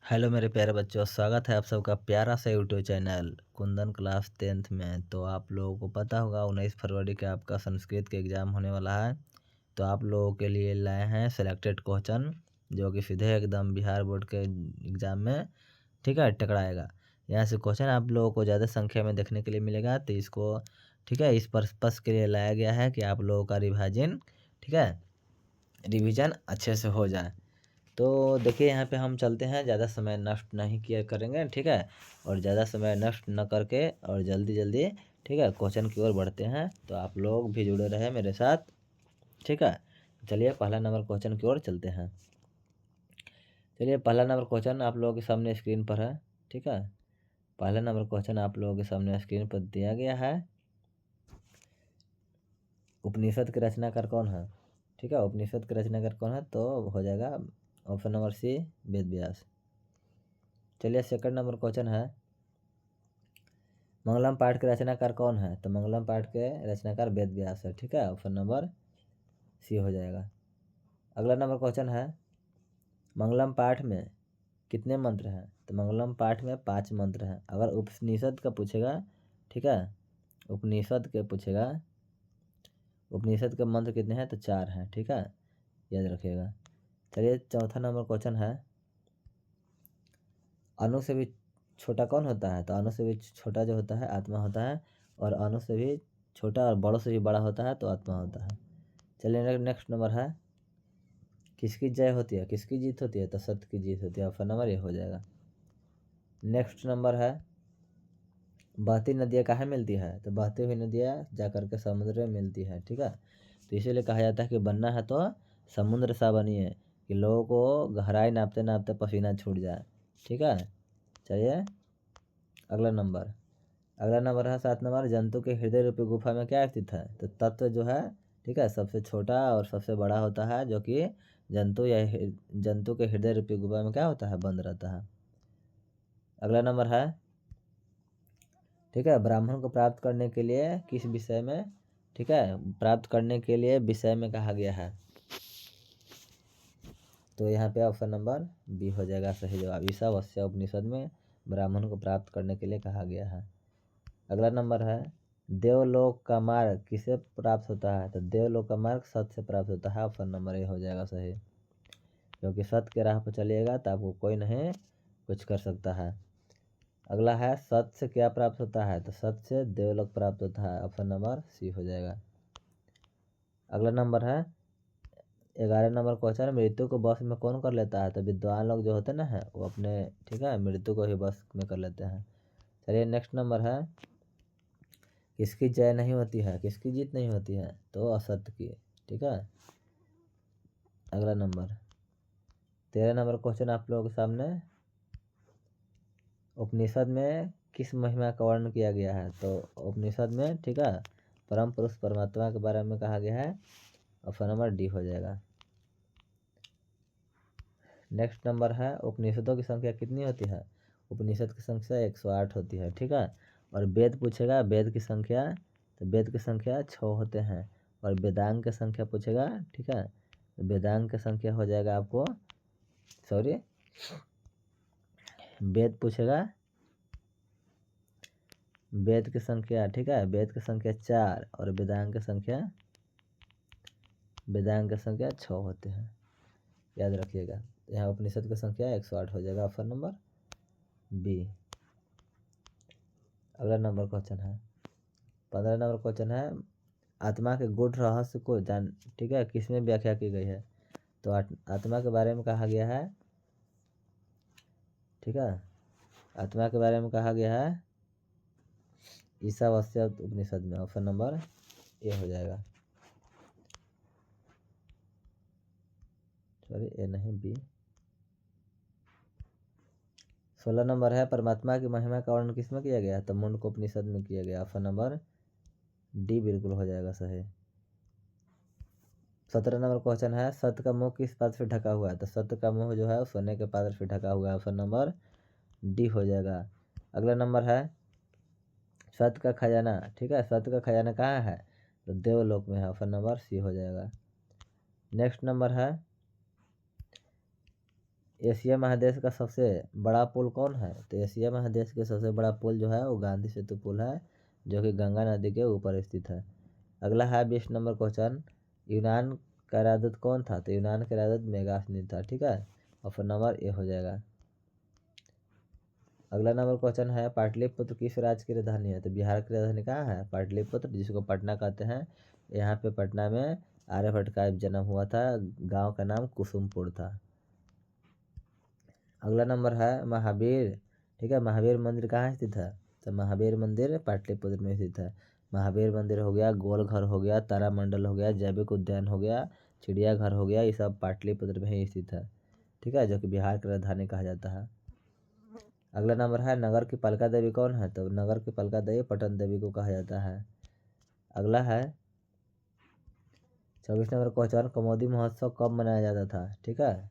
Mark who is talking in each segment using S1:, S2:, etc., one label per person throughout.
S1: Hello मेरे प्यारे बच्चों, स्वागत है आप सबका प्यारा सा YouTube channel Kundan class 10th में। तो आप लोगों को पता होगा 19 फरवरी के आपका संस्कृत के एग्ज़ाम होने वाला है। तो आप लोगों के लिए लाए हैं सिलेक्टेड क्वेश्चन जो कि सीधे एकदम बिहार बोर्ड के एग्ज़ाम में ठीक है टकराएगा। यहाँ से क्वेश्चन आप लोगों को ज़्यादा संख्या में देखने के लिए मिलेगा। तो इसको ठीक है इस पर्पस के लिए लाया गया है कि आप लोगों का रिविज़न अच्छे से हो जाए। तो देखिए यहाँ पे हम चलते हैं, ज़्यादा समय नष्ट नहीं किया करेंगे ठीक है, और ज़्यादा समय नष्ट न करके और जल्दी जल्दी ठीक है क्वेश्चन की ओर बढ़ते हैं। तो आप लोग भी जुड़े रहे मेरे साथ ठीक है। चलिए पहला नंबर क्वेश्चन की ओर चलते हैं। चलिए पहला नंबर क्वेश्चन आप लोगों के सामने स्क्रीन पर है ठीक है। पहला नंबर क्वेश्चन आप लोगों के सामने स्क्रीन पर दिया गया है। उपनिषद के रचनाकार कौन है ठीक है। उपनिषद के रचनाकार कौन है तो हो जाएगा option number C Ved Vyas. चलिए सेकंड नंबर क्वेश्चन है मंगलम पाठ के रचनाकार कौन है तो मंगलम पाठ के रचनाकार वेद व्यास है ठीक है। ऑप्शन नंबर सी हो जाएगा। अगला नंबर क्वेश्चन है मंगलम पाठ में कितने मंत्र हैं तो मंगलम पाठ में 5 मंत्र हैं। अगर उपनिषद का पूछेगा ठीक है, उपनिषद के पूछेगा उपनिषद के मंत्र कितने हैं तो 4 हैं ठीक है, याद रखिएगा। चलिए चौथा नंबर क्वेश्चन है अणु से भी छोटा कौन होता है तो अणु से भी छोटा जो होता है आत्मा होता है, और अणु से भी छोटा और बड़ों से भी बड़ा होता है तो आत्मा होता है। चलिए नेक्स्ट नंबर है किसकी जय होती है किसकी जीत होती है तो सत्य की जीत होती है। ऑप्शन नंबर ये हो जाएगा। नेक्स्ट नंबर है बहती नदियाँ कहाँ मिलती है तो बहती हुई नदियाँ जाकर के समुद्र में मिलती है ठीक है। तो इसीलिए कहा जाता है कि बनना है तो समुद्र सा बनिए कि लोगों को गहराई नापते नापते पसीना छूट जाए ठीक है। चलिए अगला नंबर है 7 नंबर जंतु के हृदय रूपी गुफा में क्या स्थित है तो तत्व जो है ठीक है सबसे छोटा और सबसे बड़ा होता है जो कि जंतु के हृदय रूपी गुफा में क्या होता है बंद रहता है। अगला नंबर है ठीक है ब्राह्मण को प्राप्त करने के लिए किस विषय में ठीक है प्राप्त करने के लिए विषय में कहा गया है तो यहाँ पे ऑप्शन नंबर बी हो जाएगा सही जवाब। ईशावास्य उपनिषद में ब्राह्मण को प्राप्त करने के लिए कहा गया है। अगला नंबर है देवलोक का मार्ग किसे प्राप्त होता है तो देवलोक का मार्ग सत्य से प्राप्त होता है। ऑप्शन नंबर ए हो जाएगा सही, क्योंकि सत्य के राह पर चलिएगा तो आपको कोई नहीं कुछ कर सकता है। अगला है सत्य से क्या प्राप्त होता है तो सत्य से देवलोक प्राप्त होता है। ऑप्शन नंबर सी हो जाएगा। अगला नंबर है 11 नंबर क्वेश्चन मृत्यु को वश में कौन कर लेता है तो विद्वान लोग जो होते ना है वो अपने ठीक है मृत्यु को ही वश में कर लेते हैं। चलिए नेक्स्ट नंबर है किसकी जय नहीं होती है किसकी जीत नहीं होती है तो असत्य की ठीक है। अगला नंबर 13 नंबर क्वेश्चन आप लोगों के सामने उपनिषद में किस महिमा का वर्णन किया गया है तो उपनिषद में ठीक है परम पुरुष परमात्मा के बारे में कहा गया है। ऑप्शन नंबर डी हो जाएगा। नेक्स्ट नंबर है उपनिषदों की संख्या कितनी होती है उपनिषद की संख्या 108 होती है ठीक है। और वेद पूछेगा वेद की संख्या तो वेद की संख्या 6 होते हैं। और वेदांग की संख्या पूछेगा ठीक है तो वेदांग की संख्या हो जाएगा आपको सॉरी वेद पूछेगा वेद की संख्या ठीक है वेद की संख्या 4 और वेदांग की संख्या 6 होते हैं, याद रखिएगा। यहाँ उपनिषद की संख्या 108 हो जाएगा। Option number B. अगला नंबर क्वेश्चन है 15 नंबर क्वेश्चन है आत्मा के गूढ़ रहस्य को जान ठीक है किसमें व्याख्या की गई है तो आत्मा के बारे में कहा गया है ठीक है। आत्मा के बारे में कहा गया है ईशावास्य उपनिषद में। ऑप्शन नंबर ए हो जाएगा सॉरी ए नहीं बी। 16 नंबर है परमात्मा की महिमा का वर्णन किसमें किया गया तो मुंडक उपनिषद में किया गया। ऑप्शन नंबर डी बिल्कुल हो जाएगा सही। 17 नंबर क्वेश्चन है सत्य का मुंह किस पात्र से ढका हुआ है तो सत्य का मुंह जो है सोने के पात्र से ढका हुआ है। ऑप्शन नंबर डी हो जाएगा। अगला नंबर है सत्य का खजाना ठीक है सत्य का खजाना कहाँ है तो देवलोक में है। ऑप्शन नंबर सी हो जाएगा। नेक्स्ट नंबर है एशिया महादेश का सबसे बड़ा पुल कौन है? तो एशिया महादेश के सबसे बड़ा पुल जो है वो गांधी सेतु पुल है, जो कि गंगा नदी के ऊपर स्थित है। अगला है 20 नंबर क्वेश्चन, यूनान का राजदूत कौन था? तो यूनान का राजदूत मेगास्थनीज था। ठीक है, ऑप्शन नंबर ए हो जाएगा। अगला नंबर क्वेश्चन है, पाटलिपुत्र किस राज्य की राजधानी है? तो बिहार की राजधानी कहाँ है? पाटलिपुत्र, जिसको पटना कहते हैं। यहाँ पे पटना में आर्यभट्ट का जन्म हुआ था। गांव का नाम कुसुमपुर था। अगला नंबर है महावीर। ठीक है, महावीर मंदिर कहाँ स्थित है? तो महावीर मंदिर पाटलिपुत्र में स्थित है। महावीर मंदिर हो गया, गोलघर हो गया, तारामंडल हो गया, जैविक उद्यान हो गया, चिड़ियाघर हो गया, ये सब पाटलिपुत्र में ही स्थित है। ठीक है, जो कि बिहार की राजधानी कहा जाता है। अगला नंबर है, नगर की पालिका देवी कौन है? तो नगर की पालिका देवी पटन देवी को कहा जाता है। अगला है 24 नंबर क्वेश्चन, कमोदी महोत्सव कब मनाया जाता था? ठीक है,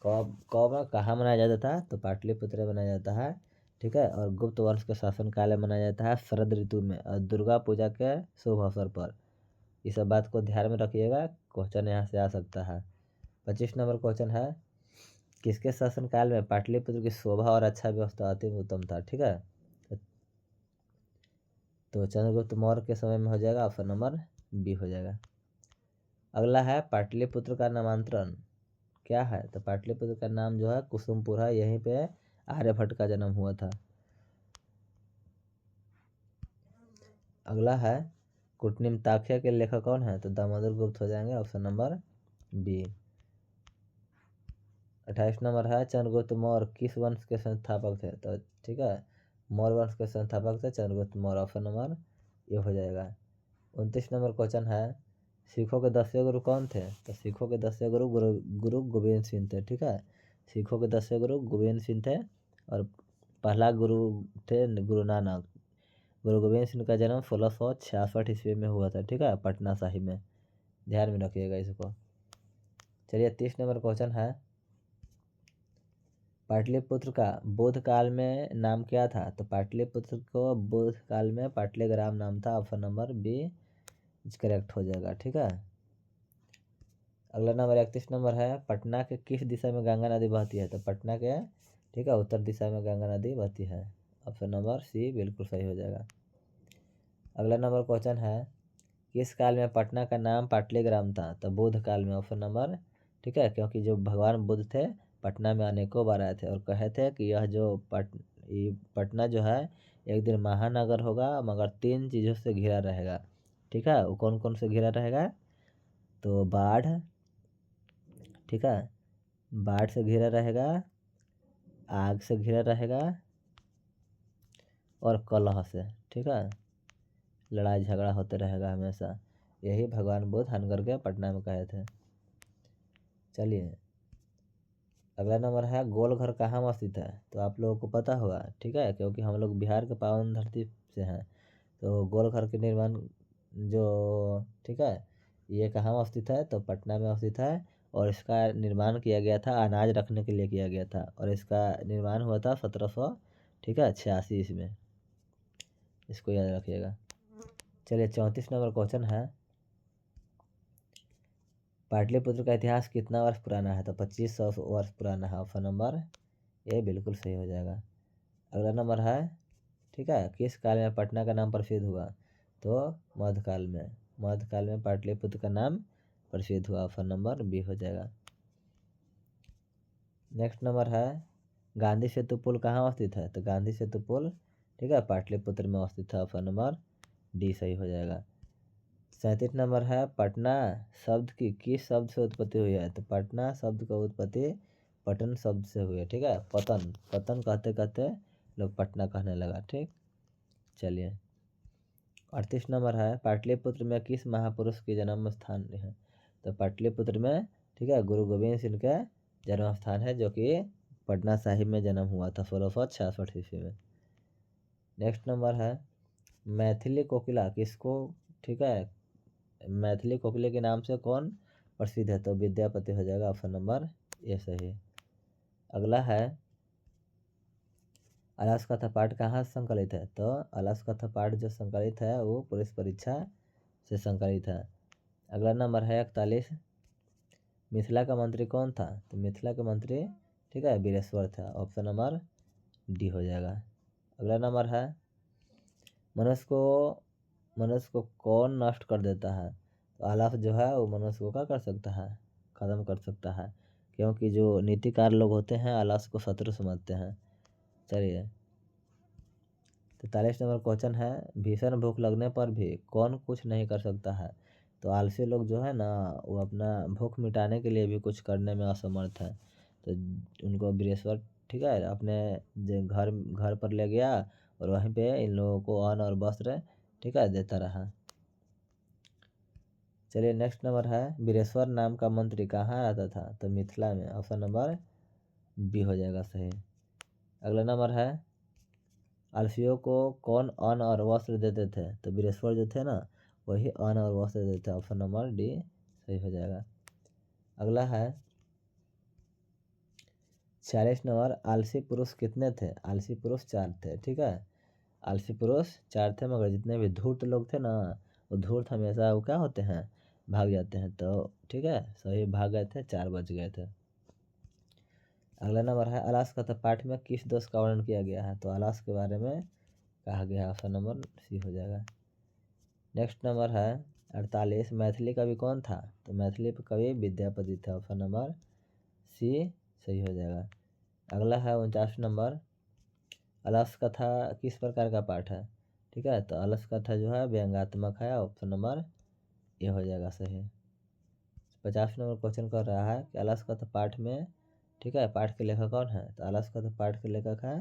S1: कब कब कहाँ मनाया जाता था? तो पाटलिपुत्र में मनाया जाता है। ठीक है, और गुप्त वंश के शासनकाल में मनाया जाता है शरद ऋतु में, और दुर्गा पूजा के शुभ अवसर पर। इस सब बात को ध्यान में रखिएगा, क्वेश्चन यहाँ से आ सकता है। 25 नंबर क्वेश्चन है, किसके शासनकाल में पाटलिपुत्र की शोभा और अच्छा व्यवस्था अति उत्तम था? ठीक है, तो चंद्रगुप्त मौर्य के समय में हो जाएगा, ऑप्शन नंबर बी हो जाएगा। अगला है, पाटलिपुत्र का नामांतरण क्या है? तो पाटलिपुत्र का नाम जो है कुसुमपुर है, यहीं पे आर्यभट्ट का जन्म हुआ था। अगला है, कुटनिमताख्या के लेखक कौन है? तो दामोदर गुप्त हो जाएंगे, ऑप्शन नंबर बी। 28 नंबर है, चंद्रगुप्त मौर्य किस वंश के संस्थापक थे? तो ठीक है, मौर्य वंश के संस्थापक थे चंद्रगुप्त मौर्य, ऑप्शन नंबर ये हो जाएगा। 29 नंबर क्वेश्चन है, सिखों के 10वें गुरु कौन थे? तो सिखों के 10वें गुरु गुरु गोविंद सिंह थे। ठीक है, सिखों के 10वें गुरु गोविंद सिंह थे, और पहला गुरु थे गुरु नानक। गुरु गोविंद सिंह का जन्म 1666 ईस्वी में हुआ था। ठीक है, पटना साहिब में, ध्यान में रखिएगा इसको। चलिए 30 नंबर क्वेश्चन है, पाटलिपुत्र का बौद्ध काल में नाम क्या था? तो पाटलिपुत्र को बौद्ध काल में पाटलिग्राम नाम था, ऑप्शन नंबर बी करेक्ट हो जाएगा। ठीक है, अगला नंबर 31 नंबर है, पटना के किस दिशा में गंगा नदी बहती है? तो पटना के ठीक है उत्तर दिशा में गंगा नदी बहती है, ऑप्शन नंबर सी बिल्कुल सही हो जाएगा। अगला नंबर क्वेश्चन है, किस काल में पटना का नाम पाटलिग्राम था? तो बुद्ध काल में, ऑप्शन नंबर ठीक है, क्योंकि जो भगवान बुद्ध थे पटना में अनेकों बार आए थे और कहे थे कि यह जो पटना जो है एक दिन महानगर होगा, मगर 3 चीज़ों से घिरा रहेगा। ठीक है, वो कौन कौन से घिरा रहेगा? तो बाढ़, ठीक है, बाढ़ से घिरा रहेगा, आग से घिरा रहेगा, और कलह से। ठीक है, लड़ाई झगड़ा होते रहेगा हमेशा, यही भगवान बुद्ध हन करके पटना में कहे थे। चलिए अगला नंबर है, गोलघर कहाँ में स्थित है? तो आप लोगों को पता होगा। ठीक है, क्योंकि हम लोग बिहार के पावन धरती से हैं, तो गोलघर के निर्माण जो ठीक है ये कहाँ में स्थित है? तो पटना में स्थित है, और इसका निर्माण किया गया था अनाज रखने के लिए किया गया था, और इसका निर्माण हुआ था 1700 ठीक है 86 इसमें, इसको याद रखिएगा। चलिए 34 नंबर क्वेश्चन है, पाटलिपुत्र का इतिहास कितना वर्ष पुराना है? तो 2500 वर्ष पुराना है, ऑप्शन नंबर ए बिल्कुल सही हो जाएगा। अगला नंबर है, ठीक है, किस काल में पटना का नाम प्रसिद्ध हुआ? तो मध्यकाल में, मध्यकाल में पाटलिपुत्र का नाम प्रसिद्ध हुआ, ऑप्शन नंबर बी हो जाएगा। नेक्स्ट नंबर है, गांधी सेतु पुल कहाँ स्थित है? तो गांधी सेतु पुल ठीक है पाटलिपुत्र में स्थित है, ऑप्शन नंबर डी सही हो जाएगा। 37 नंबर है, पटना शब्द की किस शब्द से उत्पत्ति हुई है? तो पटना शब्द का उत्पत्ति पटन शब्द से हुई है। ठीक है, पतन पतन कहते कहते लोग पटना कहने लगा। ठीक, चलिए 38 नंबर है, पाटलिपुत्र में किस महापुरुष की जन्म स्थान है? तो पाटलिपुत्र में ठीक है गुरु गोविंद सिंह का जन्म स्थान है, जो कि पटना साहिब में जन्म हुआ था 1666 ईस्वी में। नेक्स्ट नंबर है, मैथिली कोकिला किसको ठीक है मैथिली कोकिले के नाम से कौन प्रसिद्ध है? तो विद्यापति हो जाएगा, ऑप्शन नंबर ए सही। अगला है, अलस कथा पाठ कहाँ से संकलित है? तो अलस कथा पाठ जो संकलित है वो पुलिस परीक्षा से संकलित है। अगला नंबर है 41, मिथिला का मंत्री कौन था? तो मिथिला का मंत्री ठीक है, वीरेश्वर था। ऑप्शन नंबर डी हो जाएगा। अगला नंबर है, मनुष्य को कौन नष्ट कर देता है? तो आलस जो है वो मनुष्य को क्या कर सकता है? खत्म कर सकता है, क्योंकि जो नीतिकार लोग होते हैं आलस को शत्रु समझते हैं। चलिए 43 नंबर क्वेश्चन है, भीषण भूख लगने पर भी कौन कुछ नहीं कर सकता है? तो आलसी लोग जो है ना वो अपना भूख मिटाने के लिए भी कुछ करने में असमर्थ है। तो उनको वीरेश्वर, ठीक है, अपने घर पर ले गया और वहीं पे इन लोगों को अन्न और वस्त्र, ठीक है, देता रहा। चलिए नेक्स्ट नंबर है, वीरेश्वर नाम का मंत्री कहाँ रहता था? तो मिथिला में। ऑप्शन नंबर बी हो जाएगा सही। अगला नंबर है, आलसियों को कौन अन्न और वस्त्र देते थे? तो वीरेश्वर जो थे ना वही अन्न और वस्त्र देते थे। ऑप्शन नंबर डी सही हो जाएगा। अगला है 46 नंबर, आलसी पुरुष कितने थे? आलसी पुरुष 4 थे, ठीक है, आलसी पुरुष 4 थे, मगर जितने भी धूर्त लोग थे ना वो धूर्त हमेशा वो क्या होते हैं? भाग जाते हैं। तो ठीक है, सही भाग गए थे, 4 बच गए थे। अगला नंबर है, आलस का पाठ में किस दोष का वर्णन किया गया है? तो आलस के बारे में कहा गया है। ऑप्शन नंबर सी हो जाएगा। नेक्स्ट नंबर है 48, मैथिली कवि कौन था? तो मैथिली कवि विद्यापति थे। ऑप्शन नंबर सी सही हो जाएगा। अगला है 49 नंबर, अलस कथा किस प्रकार का पाठ है? ठीक है, तो अलस कथा जो है व्यंग्यात्मक है। ऑप्शन नंबर ए हो जाएगा सही। 50 नंबर क्वेश्चन कर रहा है कि अलस कथा पाठ में, ठीक है, पाठ के लेखक कौन है? तो अलस कथा पाठ के लेखक है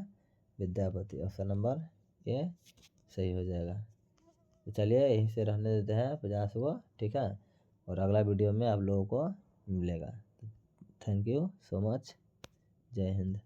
S1: विद्यापति। ऑप्शन नंबर ए सही हो जाएगा। तो चलिए यहीं से रहने देते हैं 50 को, ठीक है, और अगला वीडियो में आप लोगों को मिलेगा। Thank you so much. जय हिंद।